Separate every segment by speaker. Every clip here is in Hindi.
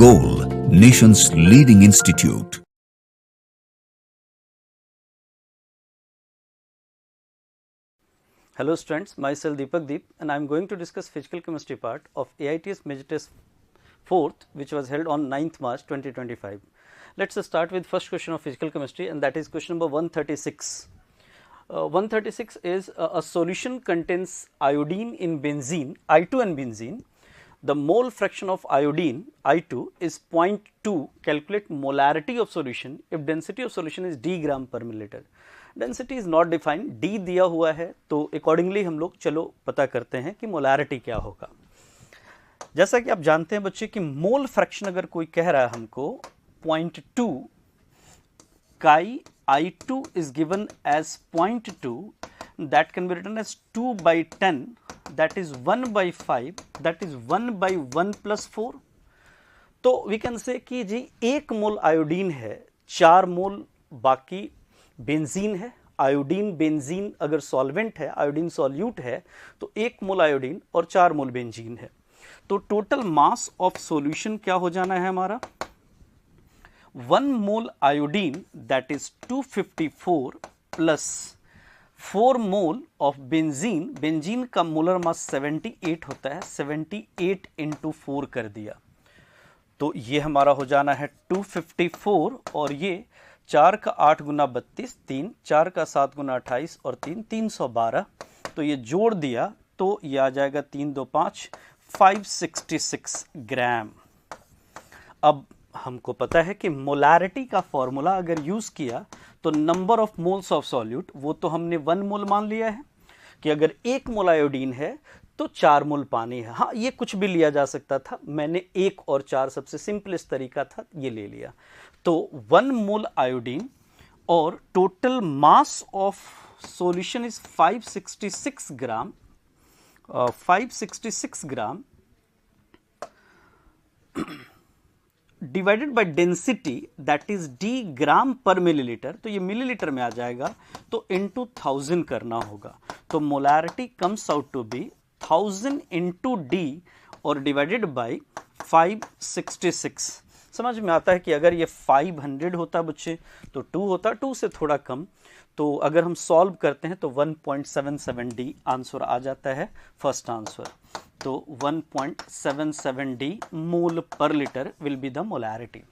Speaker 1: Goal, nation's leading institute.
Speaker 2: Hello students, myself Deepak Deep and I am going to discuss physical chemistry part of AITS Major Test 4th which was held on 9th March 2025. Let's start with first question of physical chemistry and that is question number 136. 136 is a solution contains iodine in benzene, I2 and benzene. The mole fraction of iodine I2 is 0.2. Calculate molarity of solution if density of solution is d gram per milliliter. Density is not defined, d दिया हुआ है तो accordingly हम लोग चलो पता करते हैं कि molarity क्या होगा. जैसा कि आप जानते हैं बच्चे कि मोल फ्रैक्शन अगर कोई कह रहा है हमको 0.2, chi I2 is given as 0.2, that can be written as 2 by 10, that is 1 by 5, that is 1 by 1 plus 4. तो वी कैन से कि जी 1 मोल आयोडीन है, 4 मोल बाकी बेंजीन है. आयोडीन बेंजीन अगर सॉल्वेंट है, आयोडीन सॉल्यूट है तो 1 मोल आयोडीन और 4 मोल बेंजीन है. तो टोटल मास ऑफ सॉल्यूशन क्या हो जाना है हमारा 1 mole iodine, that is 254 plus 4 mole of benzene. Benzene का मोलर मास 78 होता है, 78 इंटू 4 कर दिया तो ये हमारा हो जाना है 254 और ये 4 का 8 गुना 32, 3 4 का 7 गुना 28 और 3 312. तो ये जोड़ दिया तो ये आ जाएगा 3 2 5 566 ग्राम. अब हमको पता है कि मोलारिटी का फॉर्मूला अगर यूज किया तो number of moles of solute, वो तो हमने 1 मोल मान लिया है कि अगर 1 मोल आयोडीन है तो 4 मोल पानी है. हाँ, ये कुछ भी लिया जा सकता था, मैंने 1 और 4 सबसे सिंपलेस्ट तरीका था ये ले लिया. तो 1 मोल आयोडीन और total mass of solution is 566 gram. 566 gram divided by density that is D gram per millilitre. तो ये मिलीलीटर में आ जाएगा तो इंटू 1000 करना होगा. तो molarity comes out to be 1000 into d और डिवाइडेड बाय 566. समझ में आता है कि अगर ये 500 होता बच्चे तो 2 होता, 2 से थोड़ा कम. तो अगर हम सॉल्व करते हैं तो 1.77 डी आंसर आ जाता है फर्स्ट आंसर. तो 1.77 डी मोल पर litre will be the molarity.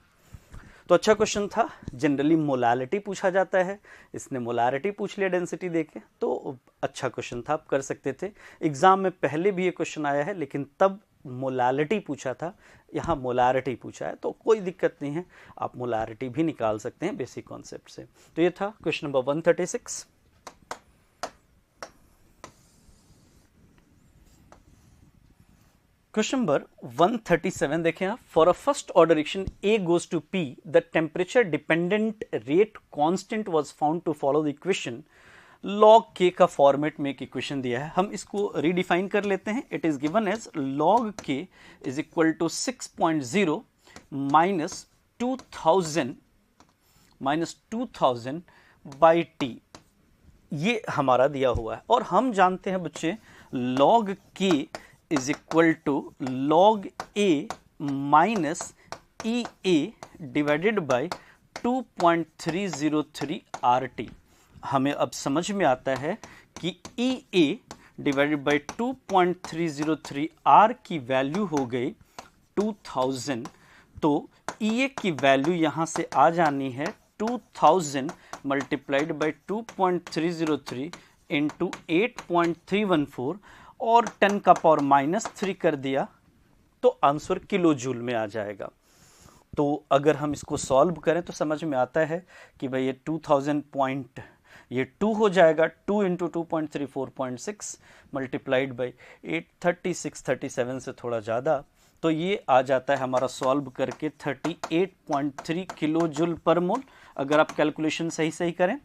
Speaker 2: तो अच्छा क्वेश्चन था. जनरली मोलारिटी पूछा जाता है, इसने मोलारिटी पूछ लिया डेंसिटी देके, तो अच्छा क्वेश्चन था, आप कर सकते थे. एग्जाम में पहले भी ये क्वेश्चन आया है लेकिन तब मोलारिटी पूछा था, यहाँ मोलारिटी पूछा है तो कोई दिक्कत नहीं है, आप मोलारिटी भी निकाल सकते हैं बेसिक कॉन्सेप्ट से. तो ये था क्वेश्चन नंबर 136. क्वेश्चन नंबर 137 देखें आप. For a first order reaction A goes to P, the temperature dependent rate constant was found to follow the equation. log k का फॉर्मेट में एक इक्वेशन दिया है, हम इसको रीडिफाइन कर लेते हैं. It is given as log k is equal to 6.0 minus 2000 by T. ये हमारा दिया हुआ है और हम जानते हैं बच्चे log k is equal to log a minus E A divided by 2.303 RT. हमें अब समझ में आता है कि E A divided by 2.303 R की वैल्यू हो गई 2000. तो ई ए की वैल्यू यहां से आ जानी है 2000 मल्टीप्लाइड बाई 2.303 इंटू 8.314 और 10 का पावर -3 कर दिया तो आंसर किलो जूल में आ जाएगा. तो अगर हम इसको सॉल्व करें तो समझ में आता है कि भाई ये 2000 पॉइंट ये 2 हो जाएगा. 2 इंटू 2.34.6 मल्टीप्लाइड बाई 836 से थोड़ा ज़्यादा, तो ये आ जाता है हमारा सॉल्व करके 38.3 किलो जूल पर मोल अगर आप कैलकुलेशन सही करें.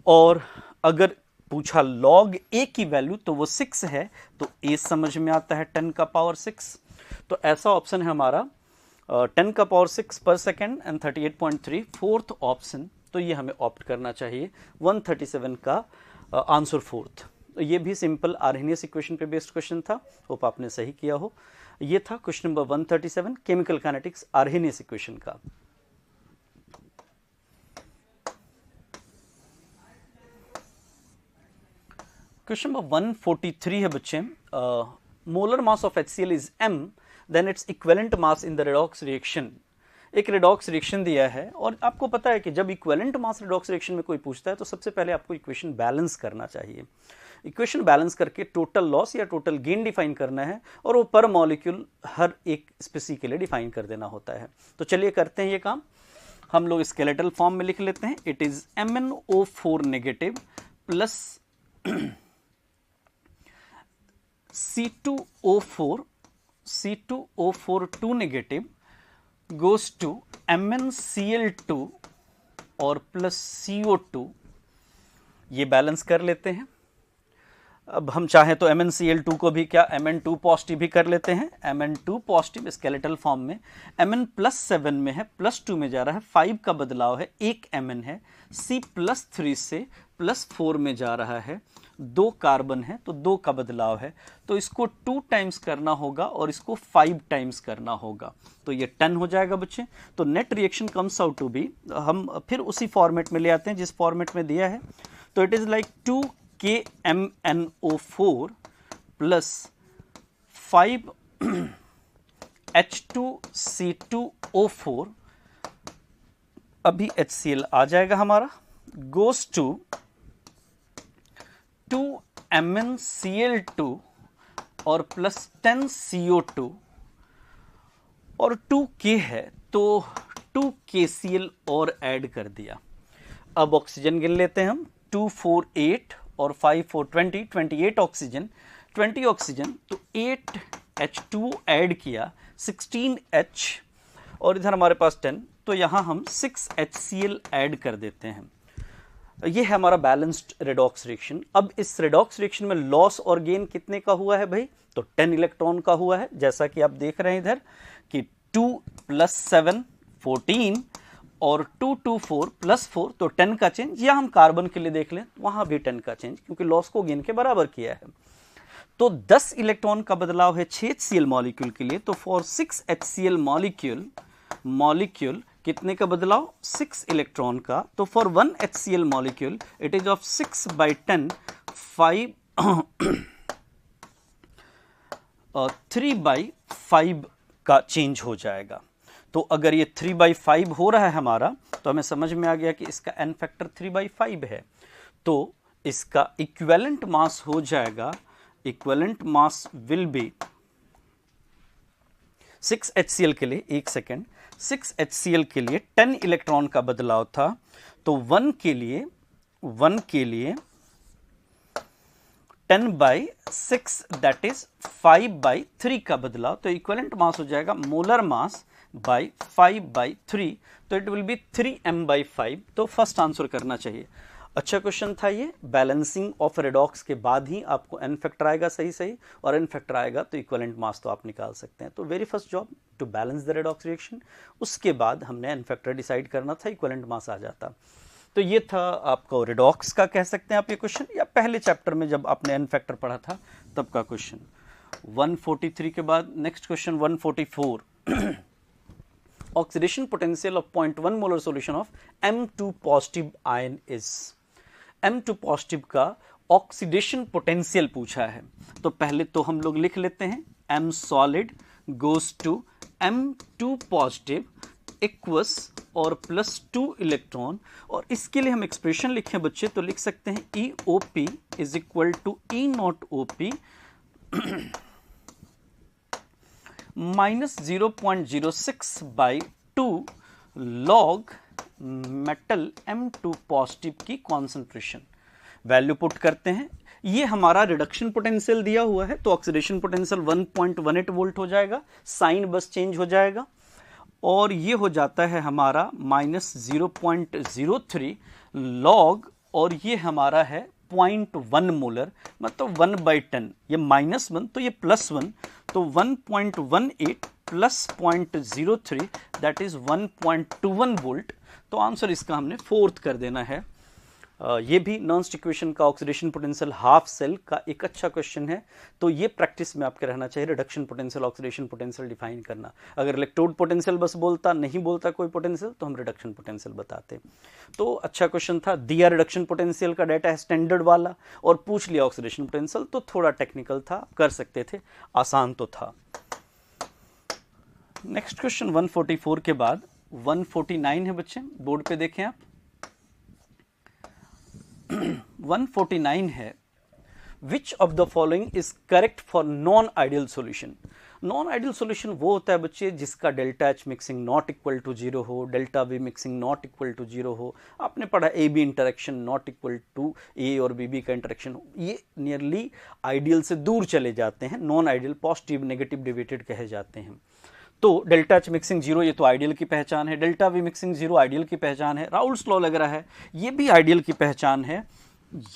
Speaker 2: और अगर पूछा log a की वैल्यू तो वो 6 है, तो a समझ में आता है 10 का पावर 6. तो ऐसा ऑप्शन है हमारा 10 का पावर 6 पर सेकेंड एंड 38.3 फोर्थ ऑप्शन. तो ये हमें ऑप्ट करना चाहिए 137 का आंसर फोर्थ. ये भी सिंपल आर्हेनियस इक्वेशन पे बेस्ड क्वेश्चन था, होप आपने सही किया हो. ये था question number 137 chemical kinetics Arrhenius equation का। क्वेश्चन नंबर 143 है बच्चे, molar mass of HCl is m, then its equivalent mass in the redox reaction. एक रेडॉक्स रिएक्शन दिया है और आपको पता है कि जब इक्विवेलेंट मास रेडॉक्स रिएक्शन में कोई पूछता है तो सबसे पहले आपको इक्वेशन बैलेंस करना चाहिए। इक्वेशन बैलेंस करके टोटल लॉस या टोटल गेन डिफाइन करना है और वो पर मॉलिक्यूल हर एक स्पीसी के लिए डिफाइन कर देना होता है। तो चलिए करते हैं ये काम। हम लोग स्केलेटल फॉर्म में लिख लेते हैं। It is MnO4 negative plus C2O4 2 negative goes to MnCl2 और प्लस CO2। ये बैलेंस कर लेते हैं। अब हम चाहें तो MnCl2 को भी क्या Mn2 पॉजिटिव भी कर लेते हैं। Mn2 पॉजिटिव स्केलेटल फॉर्म में, Mn+7 में है, +2 में जा रहा है, 5 का बदलाव है, 1 Mn है, C+3 से +4 में जा रहा है, 2 कार्बन है तो 2 का बदलाव है, तो इसको 2 टाइम्स करना होगा और इसको 5 टाइम्स करना होगा, तो ये 10 हो जाएगा बच्चे। तो net reaction comes out to be, हम फिर उसी फॉर्मेट में ले आते हैं जिस फॉर्मेट में दिया है। तो it is like 2KMnO4 plus 5 H2C2O4, अभी HCl आ जाएगा हमारा, गोस टू 2 MnCl2 और प्लस 10 CO2 और 2K है तो 2KCl और ऐड कर दिया। अब ऑक्सीजन गिन लेते हैं हम, 2 4 8 और 5 4 20, 28 ऑक्सीजन, 20 ऑक्सीजन तो 8 H2 ऐड किया, 16H और इधर हमारे पास 10, तो यहां हम 6 HCl ऐड कर देते हैं। ये है हमारा बैलेंस्ड रेडॉक्स रिएक्शन। अब इस रेडॉक्स रिएक्शन में लॉस और गेन कितने का हुआ है भाई, तो 10 इलेक्ट्रॉन का हुआ है, जैसा कि आप देख रहे हैं इधर कि 2 + 7 14 और 2 2 4 + 4 तो 10 का चेंज, या हम कार्बन के लिए देख लें वहां भी 10 का चेंज, क्योंकि लॉस को गेन के बराबर किया है। तो 10 इलेक्ट्रॉन का बदलाव है 6 HCl मॉलिक्यूल के लिए, तो फॉर 6 HCl मॉलिक्यूल कितने का बदलाव, 6 इलेक्ट्रॉन का, तो for 1 HCl molecule it is of 6/10 5 3/5 का चेंज हो जाएगा। तो अगर ये 3/5 हो रहा है हमारा, तो हमें समझ में आ गया कि इसका n फैक्टर 3/5 है, तो इसका इक्विवेलेंट मास हो जाएगा, equivalent mass will be 6 HCl के लिए, 1 सेकेंड, 6 HCl के लिए 10 इलेक्ट्रॉन का बदलाव था, तो 1 के लिए 10/6 दैट इज 5/3 का बदलाव, तो इक्विवेलेंट मास हो जाएगा मोलर मास बाय 5/3, तो इट विल बी 3m/5। तो फर्स्ट आंसर करना चाहिए। अच्छा क्वेश्चन था ये। बैलेंसिंग ऑफ रेडॉक्स के बाद ही आपको n फैक्टर आएगा सही, और n फैक्टर आएगा तो इक्विवेलेंट मास तो आप निकाल सकते हैं। तो very first job to balance the redox reaction, उसके बाद हमने n फैक्टर डिसाइड करना था, इक्विवेलेंट मास आ जाता। तो ये था आपको रेडॉक्स का कह सकते हैं आप ये क्वेश्चन, या पहले चैप्टर में जब आपने n फैक्टर पढ़ा था तब का क्वेश्चन। 143 के बाद next question 144। Oxidation potential of 0.1 molar solution of M2 positive ion is. M2 positive का ऑक्सीडेशन पोटेंशियल पूछा है, तो पहले तो हम लोग लिख लेते हैं M solid goes to M2 positive aqueous और +2 इलेक्ट्रॉन, और इसके लिए हम एक्सप्रेशन लिखें बच्चे तो लिख सकते हैं EOP is equal to E0OP -0.06/2 log metal M2 positive की कॉन्सेंट्रेशन। वैल्यू पुट करते हैं, ये हमारा रिडक्शन पोटेंशियल दिया हुआ है, तो ऑक्सीडेशन पोटेंशियल 1.18 वोल्ट हो जाएगा, साइन बस चेंज हो जाएगा, और ये हो जाता है हमारा -0.03 लॉग, और ये हमारा है 0.1 मोलर, मतलब 1/10, ये -1 तो ये +1, तो 1.18 प्लस 0.03 दैट इज 1.21 वोल्ट। तो आंसर इसका हमने 4th कर देना है। ये भी नॉन्स्ट इक्वेशन का ऑक्सीडेशन पोटेंशियल हाफ सेल का एक अच्छा क्वेश्चन है, तो ये प्रैक्टिस में आपके रहना चाहिए, reduction potential oxidation potential define करना। अगर इलेक्ट्रोड पोटेंशियल बस बोलता, नहीं बोलता कोई पोटेंशियल, तो हम रिडक्शन पोटेंशियल बताते। तो अच्छा क्वेश्चन था, दिया रिडक्शन पोटेंशियल का डाटा है स्टैंडर्ड वाला और पूछ लिया ऑक्सीडेशन पोटेंशियल, तो थोड़ा टेक्निकल था, कर सकते थे, आसान तो था। नेक्स्ट क्वेश्चन 144 के बाद 149 है बच्चे, बोर्ड पे देखें आप। 149 है, which of the following is correct for non ideal solution. Non ideal solution वो होता है बच्चे जिसका delta H mixing not equal to 0 हो, delta V mixing not equal to 0 हो। आपने पढ़ा A B interaction not equal to A और बी का इंटरेक्शन, ये नियरली आइडियल से दूर चले जाते हैं, non ideal, positive negative deviated कहे जाते हैं। तो डेल्टा एच मिक्सिंग 0 ये तो आइडियल की पहचान है, डेल्टा वी मिक्सिंग 0 आइडियल की पहचान है, राउल्स लॉ लग रहा है ये भी आइडियल की पहचान है।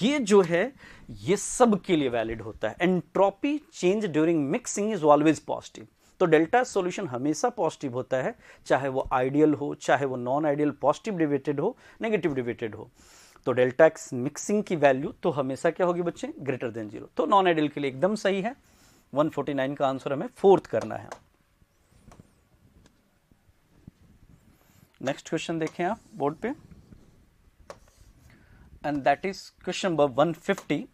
Speaker 2: ये जो है ये सब के लिए वैलिड होता है। Entropy change during mixing is always positive, तो डेल्टा सॉल्यूशन हमेशा पॉजिटिव होता है, चाहे वो आइडियल हो, चाहे वो नॉन आइडियल, पॉजिटिव डिविएटेड हो, नेगेटिव डिविएटेड हो। तो डेल्टा एक्स मिक्सिंग की वैल्यू तो हमेशा क्या होगी बच्चे, ग्रेटर देन 0, तो नॉन आइडियल के लिए एकदम सही है। 149 का आंसर हमें फोर्थ करना है। नेक्स्ट क्वेश्चन देखें आप बोर्ड पे, and that is question number 150।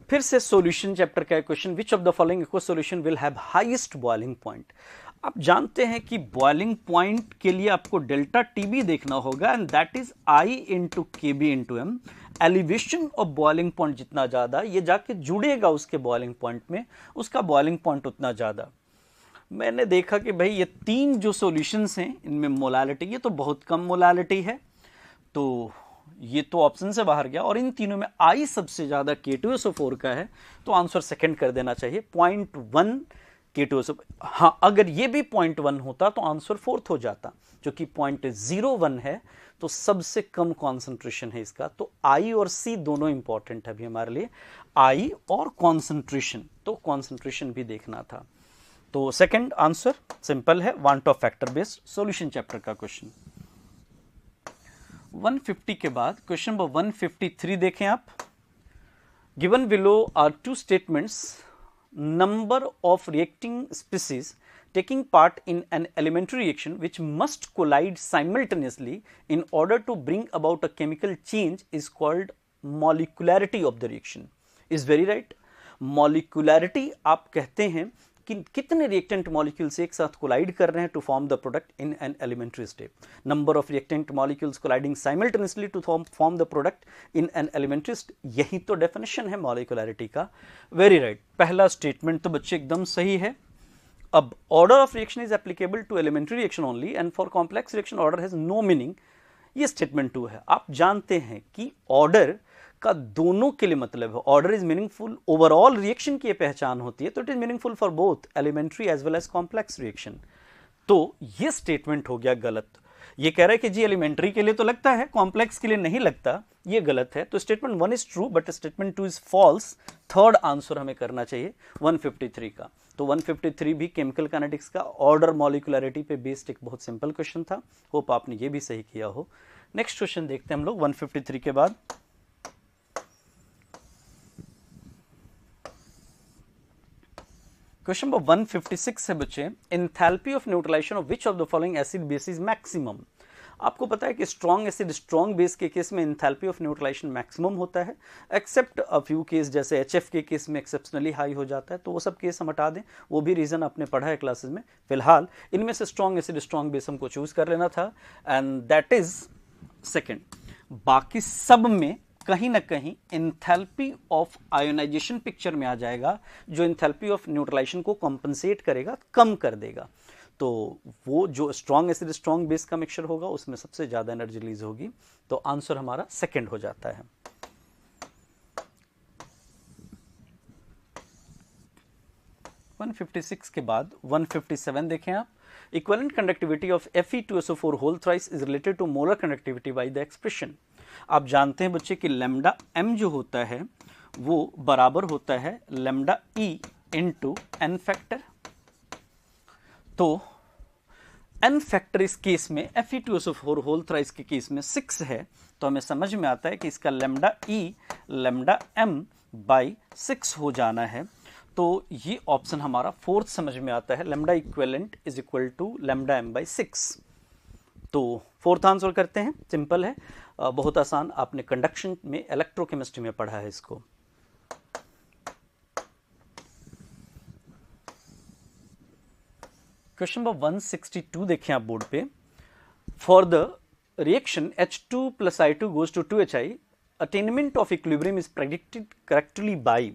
Speaker 2: फिर से सॉल्यूशन चैप्टर का question, which of the following aqua solution will have highest boiling point. आप जानते हैं कि बॉइलिंग पॉइंट के लिए आपको डेल्टा टीबी देखना होगा, and that is I into K B into M. Elevation of boiling point जितना ज्यादा ये जाके जुड़ेगा उसके बॉइलिंग पॉइंट में, उसका बॉइलिंग पॉइंट उतना ज्यादा। मैंने देखा कि भाई ये तीन जो सॉल्यूशंस हैं इनमें मोलालिटी, ये तो बहुत कम मोलालिटी है, तो ये तो ऑप्शन से बाहर गया, और इन तीनों में आई सबसे ज्यादा K2SO4 का है, तो आंसर सेकंड कर देना चाहिए, 0.1 K2SO4। हाँ, अगर ये भी 0.1 होता तो आंसर फोर्थ हो जाता, जो कि 0.01 है, तो सबसे कम कॉन्सेंट्रेशन है इसका। तो आई और सी दोनों इंपॉर्टेंट है अभी हमारे लिए, आई और कॉन्सेंट्रेशन, तो कॉन्सेंट्रेशन भी देखना था। तो सेकंड आंसर सिंपल है, van't Hoff factor based solution chapter का क्वेश्चन। 150 के बाद क्वेश्चन नंबर 153 देखें आप। Given below are two statements, number of reacting species taking part in an elementary reaction which must collide simultaneously in order to bring about a chemical change is called molecularity of the reaction. Is very right. Molecularity आप कहते हैं कि कितने रिएक्टेंट मॉलिक्यूल्स एक साथ कोलाइड कर रहे हैं to form the product in an elementary step. Number of reactant molecules colliding simultaneously to form the product in an elementary step, यही तो डेफिनेशन है मॉलिक्युलैरिटी का। वेरी राइट, पहला स्टेटमेंट तो बच्चे एकदम सही है। अब order of reaction is applicable to elementary reaction only and for complex reaction order has no meaning, ये स्टेटमेंट 2 है। आप जानते हैं कि ऑर्डर का दोनों के लिए मतलब है, order is meaningful, overall reaction की पहचान होती है, तो it is meaningful for both elementary as well as complex reaction. तो ये स्टेटमेंट हो गया गलत। ये कह रहा है कि जी एलिमेंट्री के लिए तो लगता है, कॉम्प्लेक्स के लिए नहीं लगता, ये गलत है। तो statement 1 is true but statement 2 is false. Third answer हमें करना चाहिए 153 का। तो 153 भी केमिकल काइनेटिक्स का ऑर्डर मॉलिक्युलैरिटी पे बेस्ड एक बहुत सिंपल क्वेश्चन था। होप आपने ये भी सही किया हो। नेक्स्ट क्वेश्चन देखते हैं हम लोग 153 के बाद। क्वेश्चन नंबर 156 है बच्चे, enthalpy of neutralisation of which of the following acid base is maximum. आपको पता है कि स्ट्रॉन्ग एसिड स्ट्रॉन्ग बेस के केस में एंथैल्पी ऑफ न्यूट्रलाइजेशन मैक्सिमम होता है, एक्सेप्ट अ फ्यू केस जैसे HF के केस में एक्सेप्शनली हाई हो जाता है, तो वो सब केस हम हटा दें, वो भी रीजन आपने पढ़ा है क्लासेस में। फिलहाल इनमें से स्ट्रॉन्ग एसिड स्ट्रॉन्ग बेस हमको चूज कर लेना था, एंड दैट इज सेकेंड। बाकी सब में कहीं ना कहीं एंथैल्पी ऑफ आयोनाइजेशन पिक्चर में आ जाएगा, जो एंथैल्पी ऑफ न्यूट्रलाइजेशन को कॉम्पनसेट करेगा, कम कर देगा। तो वो जो स्ट्रॉन्ग एसिड स्ट्रॉन्ग बेस का मिक्सचर होगा उसमें सबसे ज्यादा एनर्जी रिलीज होगी, तो आंसर हमारा सेकंड हो जाता है। वन 156 के बाद 157 देखें आप। Equivalent conductivity of Fe2SO4 whole thrice is related to molar conductivity by the expression. आप जानते हैं बच्चे कि लैम्डा m जो होता है वो बराबर होता है lambda E into n factor. तो n फैक्टर इस केस में Fe2SO4 होल थ्राइस के केस में 6 है, तो हमें समझ में आता है कि इसका lambda E lambda m by 6 हो जाना है। तो ये ऑप्शन हमारा फोर्थ समझ में आता है, lambda equivalent is equal to lambda m by 6। तो फोर्थ आंसर करते हैं, सिंपल है, बहुत आसान, आपने कंडक्शन में इलेक्ट्रोकेमिस्ट्री में पढ़ा है इसको। क्वेश्चन नंबर 162 देखें आप बोर्ड पे। For the reaction H2 plus I2 goes to 2HI, attainment of equilibrium is predicted correctly by.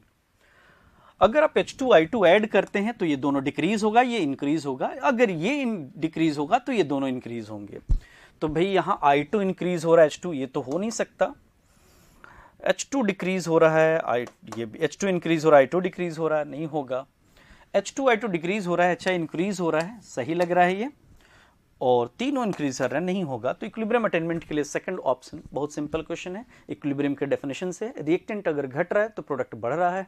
Speaker 2: अगर आप H2 I2 ऐड करते हैं तो ये दोनों डिक्रीज होगा, ये इंक्रीज होगा, अगर ये डिक्रीज होगा तो ये दोनों इंक्रीज होंगे। तो भाई यहां I2 इंक्रीज हो रहा है, H2 ये तो हो नहीं सकता, H2 डिक्रीज हो रहा है, ये H2 इंक्रीज हो रहा है, I2 डिक्रीज हो रहा है, नहीं होगा। H2 I2 डिक्रीज हो रहा है, HI इंक्रीज हो रहा है, सही लग रहा है ये, और तीनों इंक्रीज कर रहे हैं, नहीं होगा। तो इक्विलिब्रियम अटेनमेंट के लिए सेकंड ऑप्शन बहुत सिंपल क्वेश्चन है। इक्विलिब्रियम के डेफिनेशन से रिएक्टेंट अगर घट रहा है तो प्रोडक्ट बढ़ रहा है,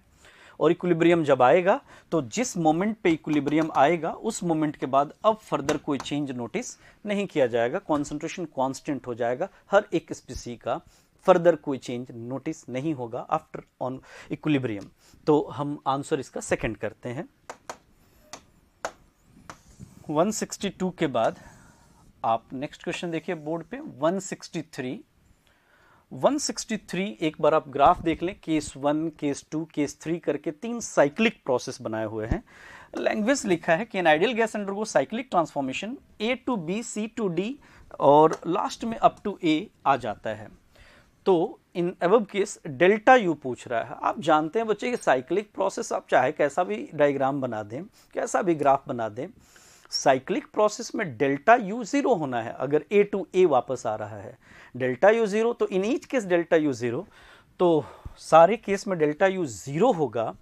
Speaker 2: और इक्विलिब्रियम जब आएगा तो जिस मोमेंट पे इक्विलिब्रियम आएगा उस मोमेंट के बाद अब फर्दर कोई चेंज नोटिस नहीं किया जाएगा, कॉन्सेंट्रेशन कांस्टेंट हो जाएगा, हर एक स्पीसी का फर्दर कोई चेंज नोटिस नहीं होगा आफ्टर ऑन इक्विलिब्रियम। तो हम आंसर इसका सेकंड करते हैं। 162 के बाद आप नेक्स्ट क्वेश्चन देखिए बोर्ड पे 163 एक बार आप ग्राफ देख लें, केस 1 केस 2 केस 3 करके 3 साइक्लिक प्रोसेस बनाए हुए हैं। लैंग्वेज लिखा है कि an ideal gas undergo cyclic transformation A to B C to D और लास्ट में अप टू A आ जाता है। तो in above case delta U पूछ रहा है। आप जानते हैं बच्चे कि साइक्लिक प्रोसेस आप चाहे कैसा भी डायग्राम बना दें, कैसा भी ग्राफ बना दें, साइक्लिक प्रोसेस में डेल्टा यू जीरो होना है। अगर A टू A वापस आ रहा है डेल्टा यू जीरो, तो in each case delta U zero, तो सारे केस में डेल्टा यू जीरो होगा।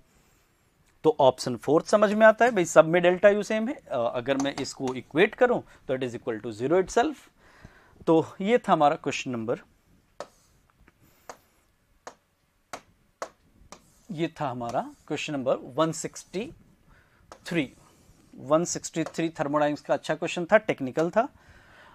Speaker 2: तो ऑप्शन फोर्थ समझ में आता है, भाई सब में डेल्टा यू सेम है, अगर मैं इसको इक्वेट करूं तो it is equal to zero itself. तो ये था हमारा क्वेश्चन नंबर, ये था हमारा क्वेश्चन नंबर 163 थर्मोडायनेमिक्स का अच्छा क्वेश्चन था, टेक्निकल था।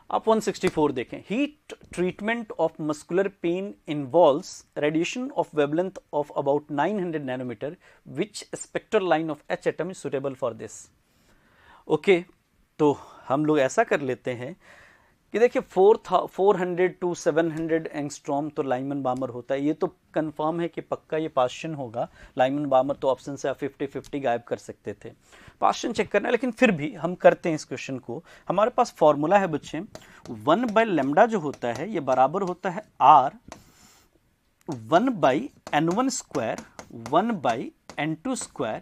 Speaker 2: आप 164 देखें। Heat treatment of muscular pain involves radiation of wavelength of about 900 nanometre, which spectral line of H atom is suitable for this. Okay, तो हम लोग ऐसा कर लेते हैं कि देखिए 400 टू 700 एंगस्ट्रॉम तो लाइमन बामर होता है, ये तो कंफर्म है कि पक्का ये पास्चन होगा। लाइमन बामर तो ऑप्शन से आप 50-50 गायब कर सकते थे, पास्चन चेक करना है, लेकिन फिर भी हम करते हैं इस क्वेश्चन को। हमारे पास फॉर्मूला है बच्चे, 1 बाई लेमडा जो होता है ये बराबर होता है R 1 by N1 square 1 by N2 square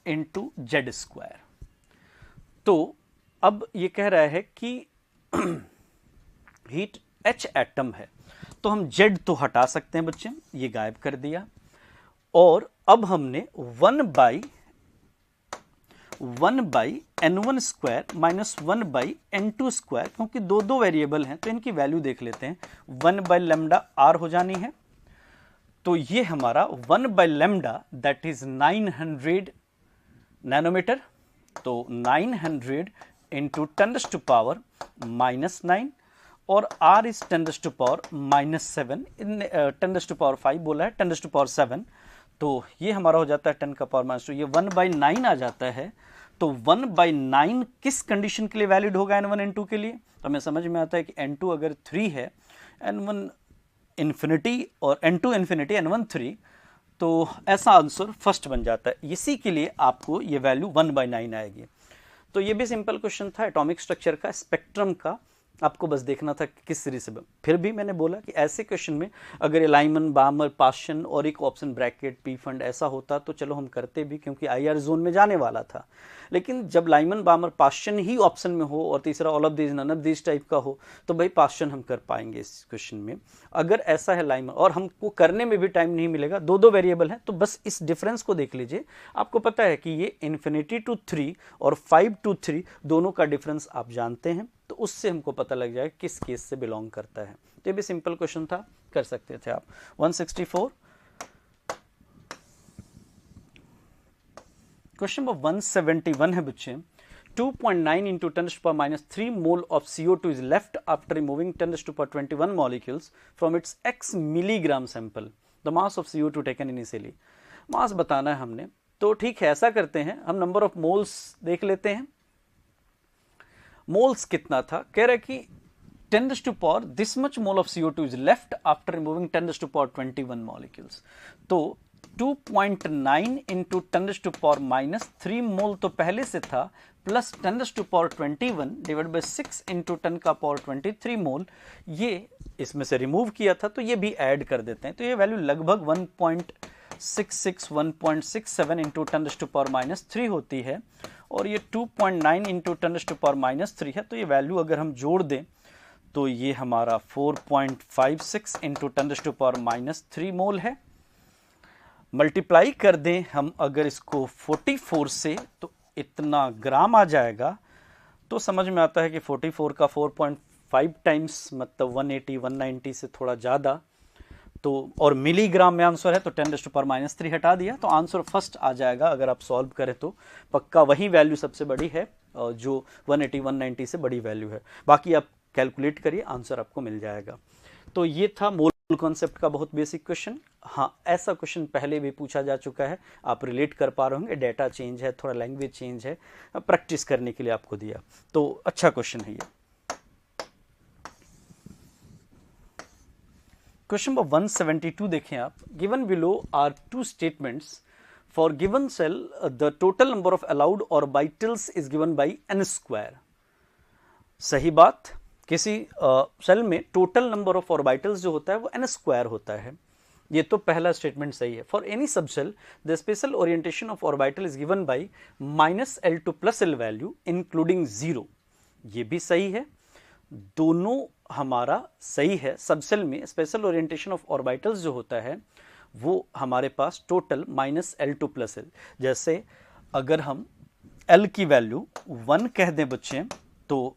Speaker 2: into Z square. तो अब ये कह रहा है कि हीट H एटम है, तो हम Z तो हटा सकते हैं बच्चे, ये गायब कर दिया। और अब हमने 1 by N1 square minus 1 by N2 square, क्योंकि दो वेरिएबल हैं तो इनकी वैल्यू देख लेते हैं। 1 बाई लेमडा R हो जानी है, तो ये हमारा 1 by lambda that is 900 nanometre, तो 900 इंटू 10⁻⁻⁹ और R इज 10⁻⁻⁷, 10⁻5 बोला है, 10⁻7, तो ये हमारा हो जाता है 10⁻², ये 1/9 आ जाता है। तो 1/9 किस कंडीशन के लिए वैलिड होगा N1 N2 के लिए? तो हमें समझ में आता है कि N2 अगर 3 है, N1 इन्फिनिटी और N2 इन्फिनिटी, N1 3, तो ऐसा आंसर फर्स्ट बन जाता है। इसी के लिए आपको ये वैल्यू 1/9 आएगी। तो ये भी सिंपल क्वेश्चन था, एटॉमिक स्ट्रक्चर का, स्पेक्ट्रम का, आपको बस देखना था कि किस सीरीज से। फिर भी मैंने बोला कि ऐसे क्वेश्चन में अगर लाइमन बामर पास्चन और एक ऑप्शन ब्रैकेट पी फंड ऐसा होता तो चलो हम करते भी, क्योंकि IR जोन में जाने वाला था। लेकिन जब लाइमन बामर पास्चन ही ऑप्शन में हो और तीसरा all of these none of these type का हो, तो भाई पास्चन हम कर पाएंगे इस क्वेश्चन में। अगर ऐसा है लाइमन और हमको करने में भी टाइम नहीं मिलेगा, दो वेरिएबल हैं, तो बस इस डिफरेंस को देख लीजिए। आपको पता है कि ये इन्फिनिटी टू 3 और 5 to 3 दोनों का डिफरेंस आप जानते हैं, तो उससे हमको पता लग जाएगा किस केस से बिलोंग करता है। तो ये भी सिंपल क्वेश्चन था, कर सकते थे आप। 164 क्वेश्चन नंबर 171 है बच्चे। 2.9 into 10 to the power minus 3 mole of CO2 is left after removing 10 to the power 21 molecules from its x milligram sample. The mass of CO2 taken initially. मास बताना है हमने, तो ठीक है, ऐसा करते हैं, हम नंबर ऑफ मोल्स देख लेते हैं. मोल्स कितना था, कह रहा है कि 10 to the power this much mole of CO2 is left after removing 10 to the power 21 molecules. तो 2.9 into 10 to the power minus 3 मोल तो पहले से था, plus 10 to the power 21 divide by 6 into 10 का पावर 23 मोल, ये इसमें से रिमूव किया था, तो ये भी ऐड कर देते हैं. तो ये वैल्यू लगभग 1.66 1.67 into 10 to the power minus 3 होती है, और ये 2.9 into 10 to the power minus 3 है. तो ये वैल्यू अगर हम जोड़ दें तो ये हमारा 4.56 into 10 to the power minus 3 मोल है. मल्टीप्लाई कर दें हम अगर इसको 44 से, तो इतना ग्राम आ जाएगा. तो समझ में आता है कि 44 का 4.5 टाइम्स मतलब 180 190 से थोड़ा ज़्यादा. तो और मिलीग्राम में आंसर है, तो 10 to the power minus 3 हटा दिया, तो आंसर फर्स्ट आ जाएगा. अगर आप सॉल्व करें तो पक्का वही वैल्यू सबसे बड़ी है जो 180 190 से बड़ी वैल्यू है. बाकी आप कैलकुलेट करिए, आंसर आपको मिल जाएगा. तो ये था मोल कॉन्सेप्ट का बहुत बेसिक क्वेश्चन. हाँ, ऐसा क्वेश्चन पहले भी पूछा जा चुका है, आप रिलेट कर पा रहे होंगे. डेटा चेंज है, थोड़ा लैंग्वेज चेंज है, प्रैक्टिस करने के लिए आपको दिया, तो अच्छा क्वेश्चन है ये. क्वेश्चन नंबर 172 देखें आप. Given below are two statements. For given shell the total number of allowed orbitals is given by n square. सही बात, किसी सेल में टोटल नंबर ऑफ ऑर्बिटल्स जो होता है वो n स्क्वायर होता है. ये तो पहला स्टेटमेंट सही है. For any subshell the special orientation of orbital is given by -l to +l value including 0. ये भी सही है, दोनों हमारा सही है. सबसेल में स्पेशल ओरिएंटेशन ऑफ ऑर्बिटल्स जो होता है वो हमारे पास टोटल -l to +l. जैसे अगर हम l की वैल्यू 1 कह दें बच्चे, तो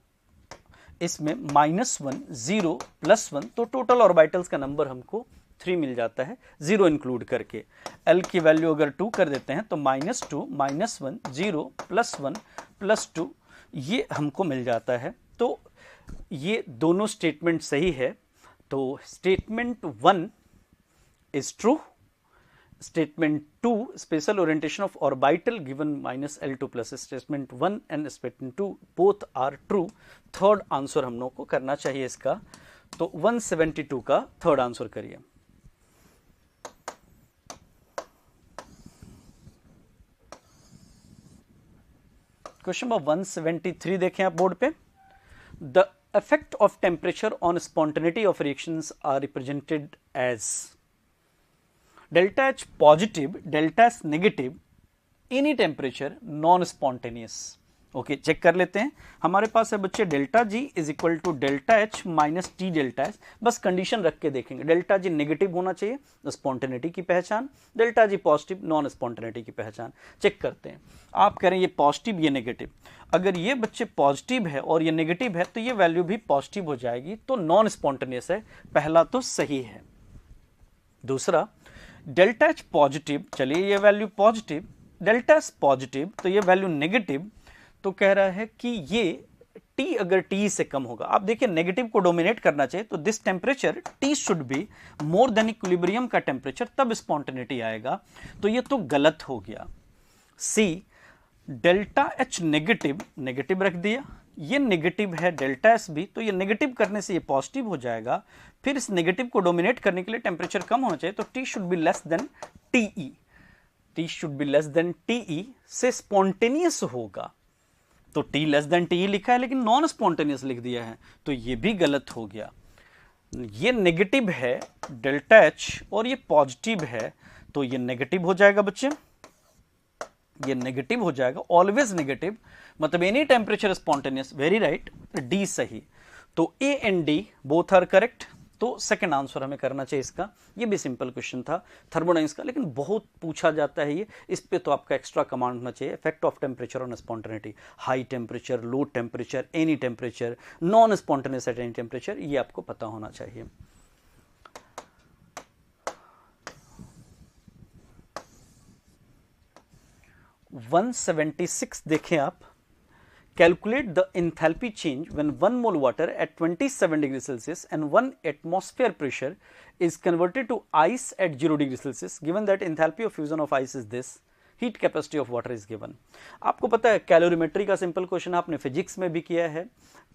Speaker 2: इसमें -1 0 +1, तो टोटल ऑर्बिटल्स का नंबर हमको 3 मिल जाता है, 0 इंक्लूड करके. l की वैल्यू अगर 2 कर देते हैं तो -2 -1 0 +1 +2 ये हमको मिल जाता है. तो ये दोनों स्टेटमेंट सही है. तो statement 1 is true. Statement 2 spatial orientation of orbital given -l to +l. Statement 1 and statement 2 both are true. Third answer हम लोग को करना चाहिए इसका. तो 172 का थर्ड आंसर करिए. क्वेश्चन नंबर 173 देखें आप बोर्ड पे. The effect of temperature on spontaneity of reactions are represented as delta H positive, delta S negative, any temperature non spontaneous. Okay, check कर लेते हैं. हमारे पास है बच्चे delta G is equal to delta H minus T delta S. बस कंडीशन रख के देखेंगे. डेल्टा जी नेगेटिव होना चाहिए, स्पॉन्टेनिटी की पहचान. Delta G positive, non spontaneity की पहचान. चेक करते हैं. आप कह रहे हैं ये पॉजिटिव ये नेगेटिव. अगर ये बच्चे पॉजिटिव है और ये नेगेटिव है तो ये वैल्यू भी पॉजिटिव हो जाएगी, तो नॉन स्पॉन्टेनियस है. पहला तो सही है. दूसरा, डेल्टा एच पॉजिटिव, चलिए ये value positive, delta S positive, तो ये वैल्यू नेगेटिव. तो कह रहा है कि ये T अगर T से कम होगा, आप देखिए नेगेटिव को डोमिनेट करना चाहिए, तो this temperature T should be more than equilibrium का टेम्परेचर, तब स्पॉन्टेनिटी आएगा. तो ये तो गलत हो गया. C, delta H negative, negative रख दिया, ये नेगेटिव है डेल्टा S भी, तो ये नेगेटिव करने से ये पॉजिटिव हो जाएगा. फिर इस नेगेटिव को डोमिनेट करने के लिए टेम्परेचर कम होना चाहिए, तो T should be less than TE. T should be less than TE से स्पॉन्टेनियस होगा. तो T लेस देन TE लिखा है लेकिन नॉन स्पॉन्टेनियस लिख दिया है, तो ये भी गलत हो गया. ये नेगेटिव है डेल्टा H और ये पॉजिटिव है, तो ये नेगेटिव हो जाएगा बच्चे. ये नेगेटिव हो जाएगा, ऑलवेज नेगेटिव, मतलब any temperature spontaneous. Very right, D सही. तो A and D both are correct. तो सेकंड आंसर हमें करना चाहिए इसका. ये भी सिंपल क्वेश्चन था थर्मोडायनेमिक्स का, लेकिन बहुत पूछा जाता है ये. इस पे तो आपका एक्स्ट्रा कमांड होना चाहिए. Effect of temperature on spontaneity, high temperature, low temperature, any temperature, non spontaneous at any temperature, ये आपको पता होना चाहिए. वन 176 देखें आप. Calculate the enthalpy change when 1 mole water at 27 degrees Celsius and 1 atmosphere pressure is converted to ice at 0 degrees Celsius. Given that enthalpy of fusion of ice is this, heat capacity of water is given. आपको पता है कैलोरीमेट्री का सिंपल क्वेश्चन आपने फिजिक्स में भी किया है,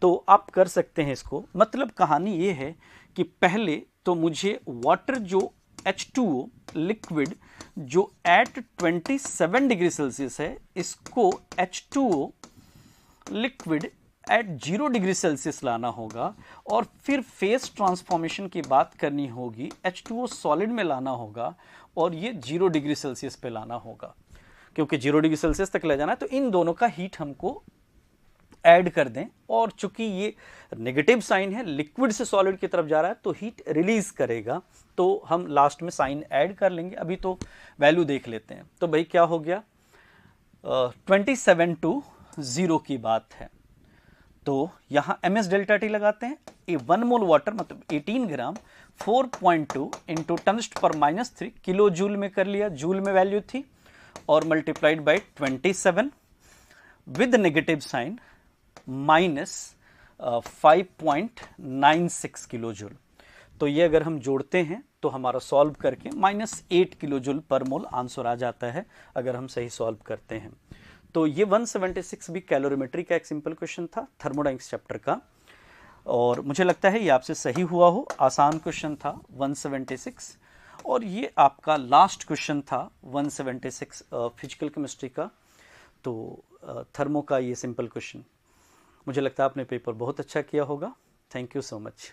Speaker 2: तो आप कर सकते हैं इसको. मतलब कहानी ये है कि पहले तो मुझे वाटर जो H2O लिक्विड जो एट 27 डिग्री सेल्सियस है, इसको H2O liquid at 0 degree Celsius लाना होगा और फिर फेस ट्रांसफॉर्मेशन की बात करनी होगी, H2O सॉलिड में लाना होगा और ये 0 डिग्री सेल्सियस पे लाना होगा. क्योंकि 0 डिग्री सेल्सियस तक ले जाना है तो इन दोनों का हीट हमको ऐड कर दें, और चूंकि ये नेगेटिव साइन है, लिक्विड से सॉलिड की तरफ जा रहा है तो हीट रिलीज करेगा, तो हम लास्ट में साइन ऐड कर लेंगे. अभी तो वैल्यू देख लेते हैं. तो भाई क्या हो गया, 27 to 0 की बात है, तो यहां ms डेल्टा टी लगाते हैं. 1 मोल वाटर मतलब 18 ग्राम 4.2 इंटू (10⁻³ किलो जूल में कर लिया, जूल में वैल्यू थी, और multiplied by 27 with negative sign minus 5.96 kilo joule. तो ये अगर हम जोड़ते हैं तो हमारा सॉल्व करके -8 किलो जूल पर मोल आंसर आ जाता है अगर हम सही सॉल्व करते हैं. तो ये 176 भी कैलोरीमेट्री का एक सिंपल क्वेश्चन था थर्मोडायनेमिक्स चैप्टर का, और मुझे लगता है ये आपसे सही हुआ हो. आसान क्वेश्चन था 176, और ये आपका लास्ट क्वेश्चन था 176 फिजिकल केमिस्ट्री का. तो थर्मो का ये सिंपल क्वेश्चन, मुझे लगता है आपने पेपर बहुत अच्छा किया होगा. Thank you so much.